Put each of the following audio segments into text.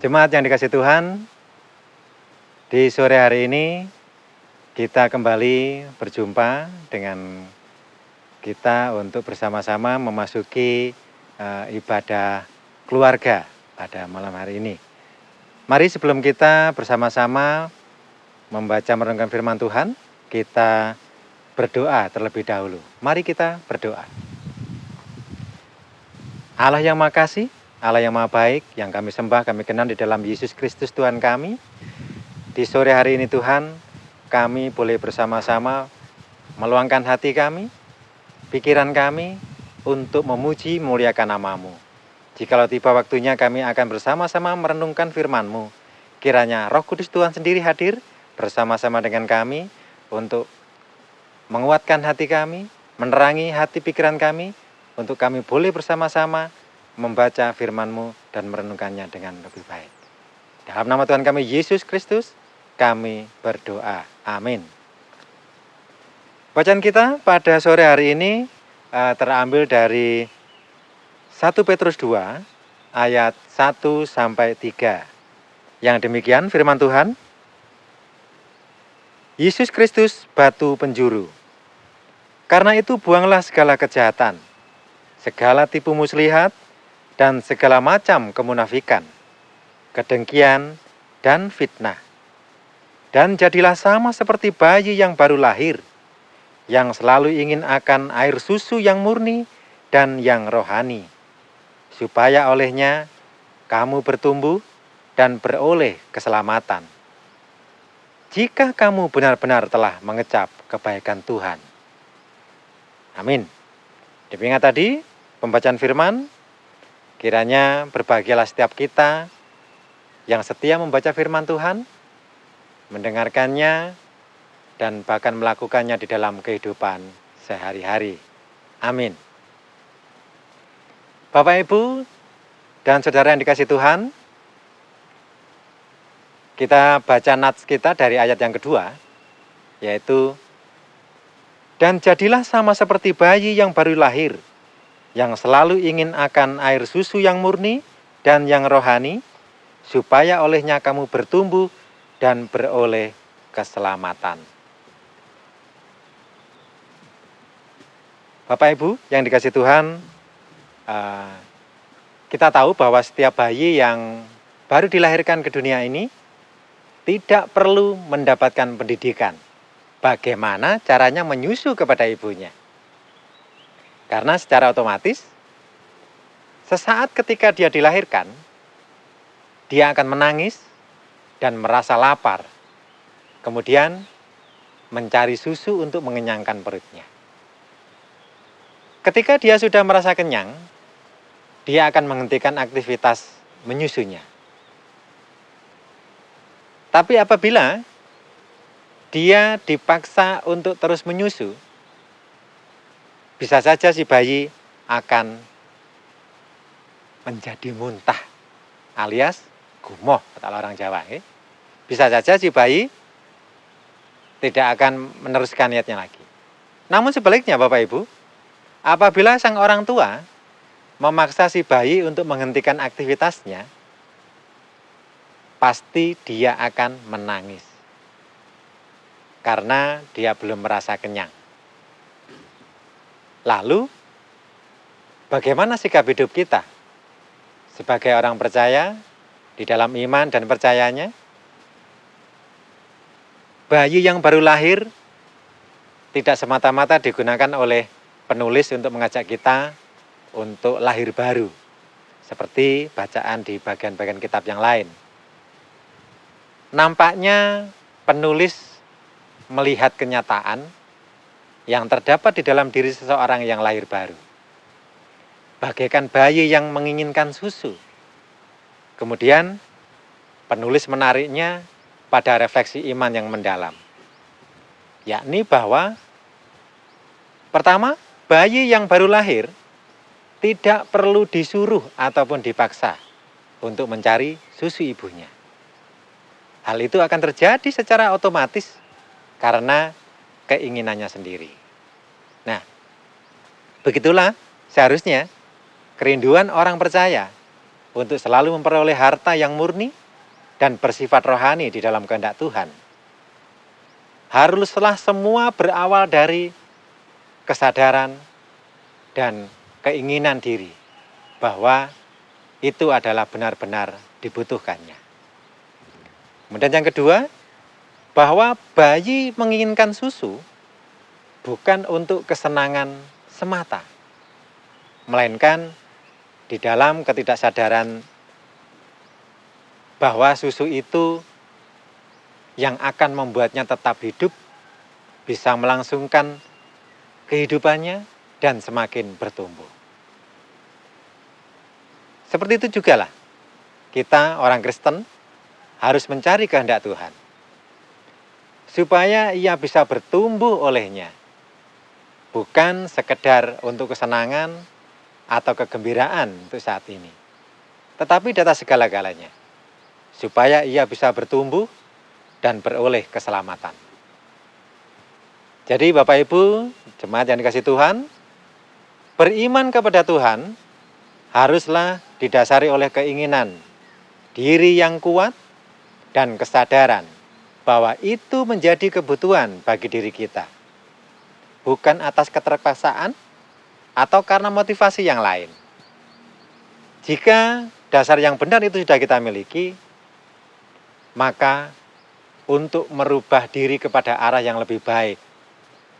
Jemaat yang dikasihi Tuhan, di sore hari ini kita kembali berjumpa dengan kita untuk bersama-sama memasuki ibadah keluarga pada malam hari ini. Mari sebelum kita bersama-sama membaca merenungkan firman Tuhan, kita berdoa terlebih dahulu. Mari kita berdoa. Allah yang Maha Kasih, Allah yang Maha Baik, yang kami sembah, kami kenal di dalam Yesus Kristus Tuhan kami. Di sore hari ini Tuhan, kami boleh bersama-sama meluangkan hati kami, pikiran kami untuk memuji memuliakan nama-Mu. Jikalau tiba waktunya kami akan bersama-sama merenungkan firman-Mu, kiranya Roh Kudus Tuhan sendiri hadir bersama-sama dengan kami untuk menguatkan hati kami, menerangi hati pikiran kami, untuk kami boleh bersama-sama membaca firman-Mu dan merenungkannya dengan lebih baik. Dalam nama Tuhan kami Yesus Kristus, kami berdoa. Amin. Bacaan kita pada sore hari ini terambil dari 1 Petrus 2 ayat 1 sampai 3. Yang demikian firman Tuhan, Yesus Kristus batu penjuru. Karena itu buanglah segala kejahatan, segala tipu muslihat, dan segala macam kemunafikan, kedengkian, dan fitnah. Dan jadilah sama seperti bayi yang baru lahir, yang selalu ingin akan air susu yang murni dan yang rohani, supaya olehnya kamu bertumbuh dan beroleh keselamatan, jika kamu benar-benar telah mengecap kebaikan Tuhan. Amin. Demikian tadi pembacaan firman. Kiranya berbahagialah setiap kita yang setia membaca firman Tuhan, mendengarkannya, dan bahkan melakukannya di dalam kehidupan sehari-hari. Amin. Bapak, Ibu, dan saudara yang dikasihi Tuhan, kita baca nats kita dari ayat yang kedua, yaitu, dan jadilah sama seperti bayi yang baru lahir, yang selalu ingin akan air susu yang murni dan yang rohani, supaya olehnya kamu bertumbuh dan beroleh keselamatan. Bapak Ibu yang dikasihi Tuhan, kita tahu bahwa setiap bayi yang baru dilahirkan ke dunia ini tidak perlu mendapatkan pendidikan. Bagaimana caranya menyusu kepada ibunya? Karena secara otomatis, sesaat ketika dia dilahirkan, dia akan menangis dan merasa lapar. Kemudian mencari susu untuk mengenyangkan perutnya. Ketika dia sudah merasa kenyang, dia akan menghentikan aktivitas menyusunya. Tapi apabila dia dipaksa untuk terus menyusu, bisa saja si bayi akan menjadi muntah, alias gumoh, kata orang Jawa. Bisa saja si bayi tidak akan meneruskan niatnya lagi. Namun sebaliknya Bapak Ibu, apabila sang orang tua memaksa si bayi untuk menghentikan aktivitasnya, pasti dia akan menangis. Karena dia belum merasa kenyang. Lalu, bagaimana sikap hidup kita sebagai orang percaya di dalam iman dan percayanya? Bayi yang baru lahir tidak semata-mata digunakan oleh penulis untuk mengajak kita untuk lahir baru, seperti bacaan di bagian-bagian kitab yang lain. Nampaknya penulis melihat kenyataan yang terdapat di dalam diri seseorang yang lahir baru. Bagaikan bayi yang menginginkan susu. Kemudian penulis menariknya pada refleksi iman yang mendalam. Yakni bahwa pertama, bayi yang baru lahir tidak perlu disuruh ataupun dipaksa untuk mencari susu ibunya. Hal itu akan terjadi secara otomatis karena keinginannya sendiri. Nah, begitulah seharusnya kerinduan orang percaya untuk selalu memperoleh harta yang murni dan bersifat rohani di dalam kehendak Tuhan. Haruslah semua berawal dari kesadaran dan keinginan diri bahwa itu adalah benar-benar dibutuhkannya. Kemudian yang kedua, bahwa bayi menginginkan susu bukan untuk kesenangan semata, melainkan di dalam ketidaksadaran bahwa susu itu yang akan membuatnya tetap hidup, bisa melangsungkan kehidupannya dan semakin bertumbuh. Seperti itu juga lah, kita orang Kristen harus mencari kehendak Tuhan, supaya ia bisa bertumbuh olehnya, bukan sekedar untuk kesenangan atau kegembiraan untuk saat ini, tetapi di atas segala-galanya, supaya ia bisa bertumbuh dan beroleh keselamatan. Jadi Bapak Ibu, jemaat yang dikasihi Tuhan, beriman kepada Tuhan haruslah didasari oleh keinginan diri yang kuat dan kesadaran bahwa itu menjadi kebutuhan bagi diri kita, bukan atas keterpaksaan atau karena motivasi yang lain. Jika dasar yang benar itu sudah kita miliki, maka untuk merubah diri kepada arah yang lebih baik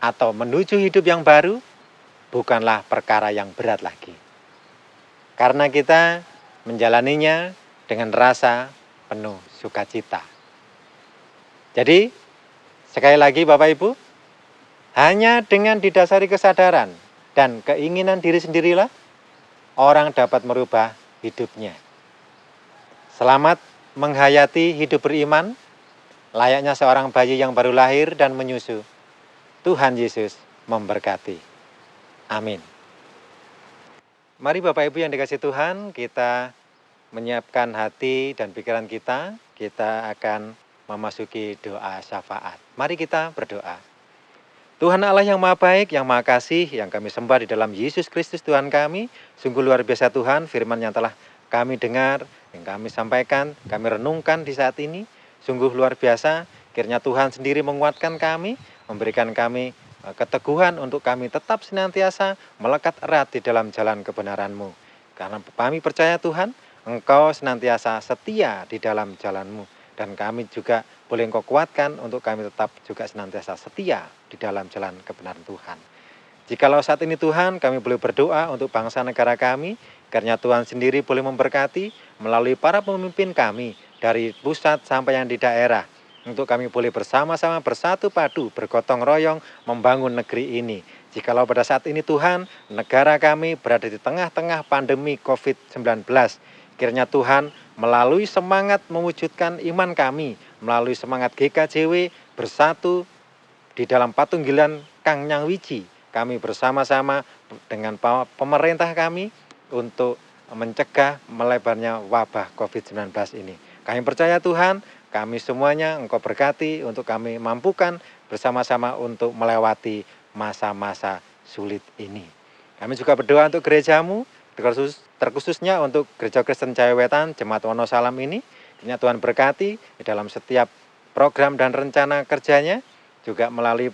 atau menuju hidup yang baru bukanlah perkara yang berat lagi. Karena kita menjalaninya dengan rasa penuh sukacita. Jadi, sekali lagi Bapak Ibu, hanya dengan didasari kesadaran dan keinginan diri sendirilah orang dapat merubah hidupnya. Selamat menghayati hidup beriman, layaknya seorang bayi yang baru lahir dan menyusu. Tuhan Yesus memberkati. Amin. Mari Bapak Ibu yang dikasihi Tuhan, kita menyiapkan hati dan pikiran kita. Kita akan memasuki doa syafaat. Mari kita berdoa. Tuhan Allah yang Maha Baik, yang Maha Kasih, yang kami sembah di dalam Yesus Kristus Tuhan kami, sungguh luar biasa Tuhan, firman yang telah kami dengar, yang kami sampaikan, kami renungkan di saat ini, sungguh luar biasa. Kiranya Tuhan sendiri menguatkan kami, memberikan kami keteguhan untuk kami tetap senantiasa melekat erat di dalam jalan kebenaran-Mu. Karena kami percaya Tuhan, Engkau senantiasa setia di dalam jalan-Mu. Dan kami juga boleh Engkau kuatkan untuk kami tetap juga senantiasa setia di dalam jalan kebenaran Tuhan. Jikalau saat ini Tuhan, kami boleh berdoa untuk bangsa negara kami, karena Tuhan sendiri boleh memberkati melalui para pemimpin kami, dari pusat sampai yang di daerah, untuk kami boleh bersama-sama bersatu padu, bergotong royong, membangun negeri ini. Jikalau pada saat ini Tuhan, negara kami berada di tengah-tengah pandemi COVID-19, kiranya Tuhan melalui semangat mewujudkan iman kami, melalui semangat GKJW bersatu di dalam patunggilan Kang Nyang Wiji, kami bersama-sama dengan pemerintah kami untuk mencegah melebarnya wabah COVID-19 ini. Kami percaya Tuhan, kami semuanya Engkau berkati untuk kami mampukan bersama-sama untuk melewati masa-masa sulit ini. Kami juga berdoa untuk gerejamu, terkhususnya untuk Gereja Kristen Jaya Wetan, Jemaat Wonosalam ini. Kiranya Tuhan berkati di dalam setiap program dan rencana kerjanya, juga melalui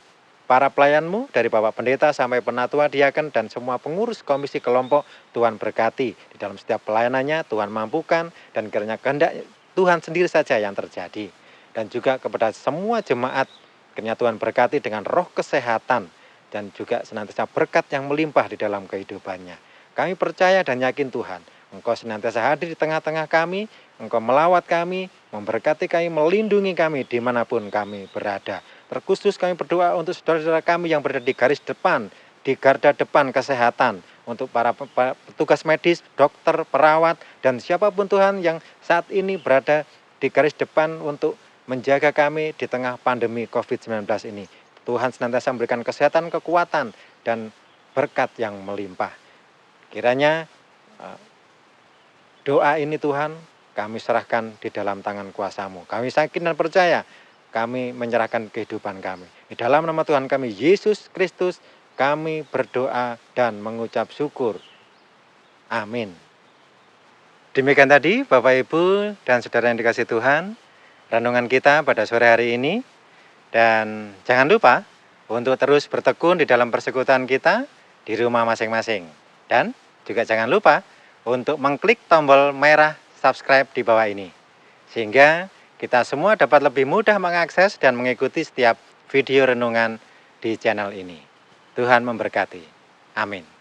para pelayan-Mu dari Bapak Pendeta sampai Penatua Diaken dan semua pengurus komisi kelompok. Tuhan berkati di dalam setiap pelayanannya, Tuhan mampukan, dan kiranya kehendak Tuhan sendiri saja yang terjadi. Dan juga kepada semua jemaat, kiranya Tuhan berkati dengan roh kesehatan dan juga senantiasa berkat yang melimpah di dalam kehidupannya. Kami percaya dan yakin Tuhan, Engkau senantiasa hadir di tengah-tengah kami, Engkau melawat kami, memberkati kami, melindungi kami dimanapun kami berada. Terkhusus kami berdoa untuk saudara-saudara kami yang berada di garis depan, di garda depan kesehatan, untuk para petugas medis, dokter, perawat, dan siapapun Tuhan yang saat ini berada di garis depan untuk menjaga kami di tengah pandemi COVID-19 ini. Tuhan senantiasa memberikan kesehatan, kekuatan, dan berkat yang melimpah. Kiranya doa ini Tuhan kami serahkan di dalam tangan kuasa-Mu. Kami yakin dan percaya, kami menyerahkan kehidupan kami. Di dalam nama Tuhan kami, Yesus Kristus, kami berdoa dan mengucap syukur. Amin. Demikian tadi Bapak Ibu dan Saudara yang dikasihi Tuhan, renungan kita pada sore hari ini. Dan jangan lupa untuk terus bertekun di dalam persekutuan kita di rumah masing-masing. Dan juga jangan lupa untuk mengklik tombol merah subscribe di bawah ini. Sehingga kita semua dapat lebih mudah mengakses dan mengikuti setiap video renungan di channel ini. Tuhan memberkati. Amin.